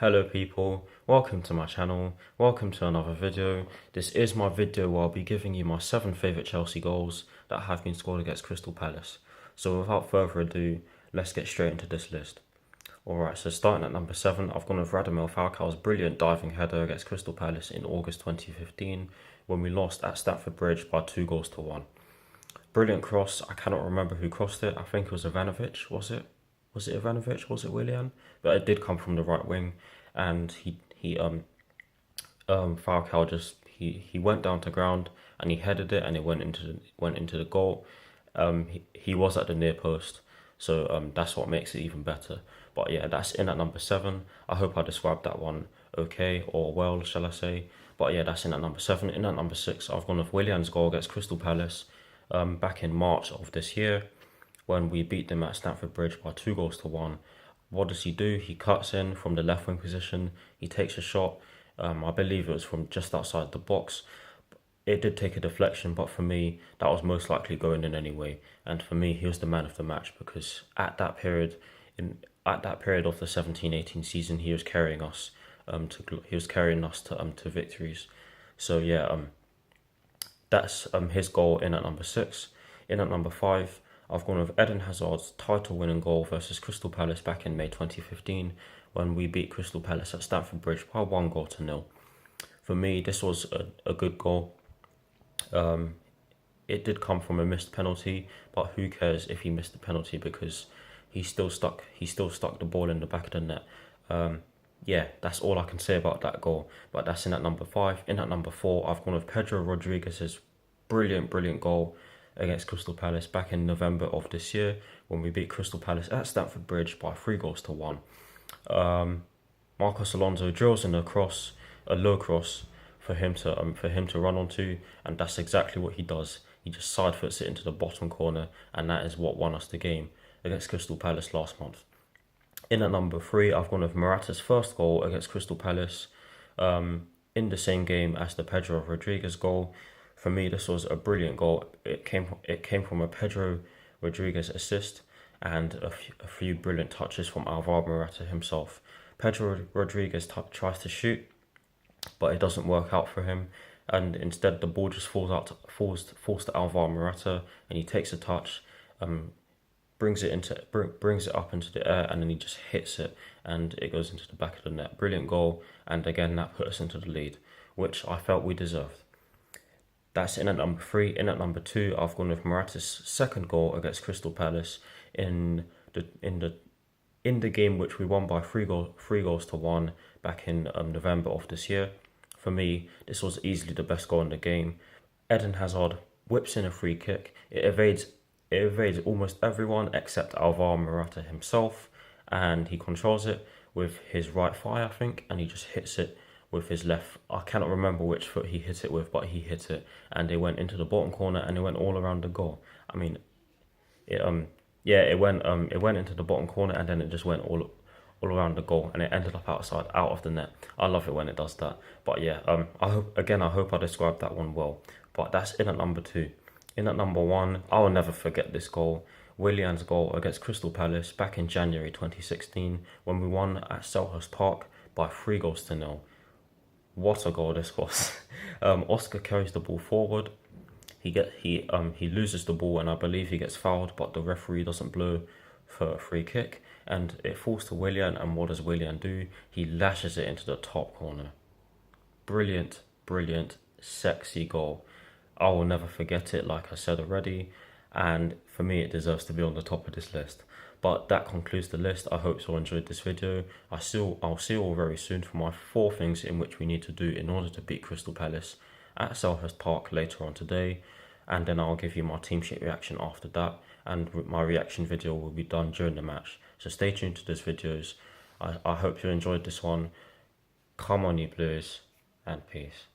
Hello people, welcome to my channel, welcome to another video. This is my video where I'll be giving you my 7 favourite Chelsea goals that have been scored against Crystal Palace. So without further ado, let's get straight into this list. Alright, so starting at number 7, I've gone with Radamel Falcao's brilliant diving header against Crystal Palace in August 2015 when we lost at Stamford Bridge by 2-1. Brilliant cross, I cannot remember who crossed it, I think it was Ivanovic, was it? Was it Ivanovic? Was it Willian? But it did come from the right wing, and Falcao he went down to ground and he headed it and it went into the goal. He was at the near post, so that's what makes it even better. But yeah, that's in at number 7. I hope I described that one okay or well, shall I say? But yeah, that's in at number 7. In at number 6, I've gone with Willian's goal against Crystal Palace back in March of this year, when we beat them at Stamford Bridge by 2-1. What does he do? He cuts in from the left wing position. He takes a shot. I believe it was from just outside the box. It did take a deflection, but for me, that was most likely going in anyway. And for me, he was the man of the match because at that period of the 17-18 season, he was carrying us to victories. So yeah, that's his goal in at number 6. In at number 5. I've gone with Eden Hazard's title-winning goal versus Crystal Palace back in May 2015 when we beat Crystal Palace at Stamford Bridge by 1-0. For me, this was a good goal. It did come from a missed penalty, but who cares if he missed the penalty because he still stuck the ball in the back of the net. Yeah, that's all I can say about that goal. But that's in at number 5. In at number 4, I've gone with Pedro Rodriguez's brilliant goal against Crystal Palace back in November of this year when we beat Crystal Palace at Stamford Bridge by 3-1. Marcos Alonso drills in a low cross for him to run onto, and that's exactly what he does. He just side foots it into the bottom corner, and that is what won us the game against Crystal Palace last month. In at number 3, I've gone with Morata's first goal against Crystal Palace in the same game as the Pedro Rodriguez goal. For me, this was a brilliant goal. It came from a Pedro Rodriguez assist and a few brilliant touches from Alvaro Morata himself. Pedro Rodriguez tries to shoot, but it doesn't work out for him, and instead the ball just falls to Alvaro Morata, and he takes a touch, brings it up into the air, and then he just hits it, and it goes into the back of the net. Brilliant goal, and again that put us into the lead, which I felt we deserved. That's in at number 3. In at number 2, I've gone with Morata's second goal against Crystal Palace in the game which we won by 3-1 back in November of this year. For me, this was easily the best goal in the game. Eden Hazard whips in a free kick. It evades almost everyone except Alvaro Morata himself, and he controls it with his right thigh, I think, and he just hits it with his left. I cannot remember which foot he hit it with, but he hit it and it went into the bottom corner and it went all around the goal. I mean, it went into the bottom corner and then it just went all around the goal and it ended up out of the net. I love it when it does that. But yeah, I hope I described that one well. But that's in at number 2. In at number 1, I will never forget this goal. Willian's goal against Crystal Palace back in January 2016 when we won at Selhurst Park by 3-0. What a goal this was. Oscar carries the ball forward. He loses the ball and I believe he gets fouled, but the referee doesn't blow for a free kick and it falls to Willian, and what does Willian do? He lashes it into the top corner. Brilliant, sexy goal. I will never forget it, like I said already, and for me it deserves to be on the top of this list. But that concludes the list. I hope you all enjoyed this video. I'll see you all very soon for my 4 things in which we need to do in order to beat Crystal Palace at Selhurst Park later on today. And then I'll give you my team sheet reaction after that. And my reaction video will be done during the match. So stay tuned to these videos. I hope you enjoyed this one. Come on you Blues, and peace.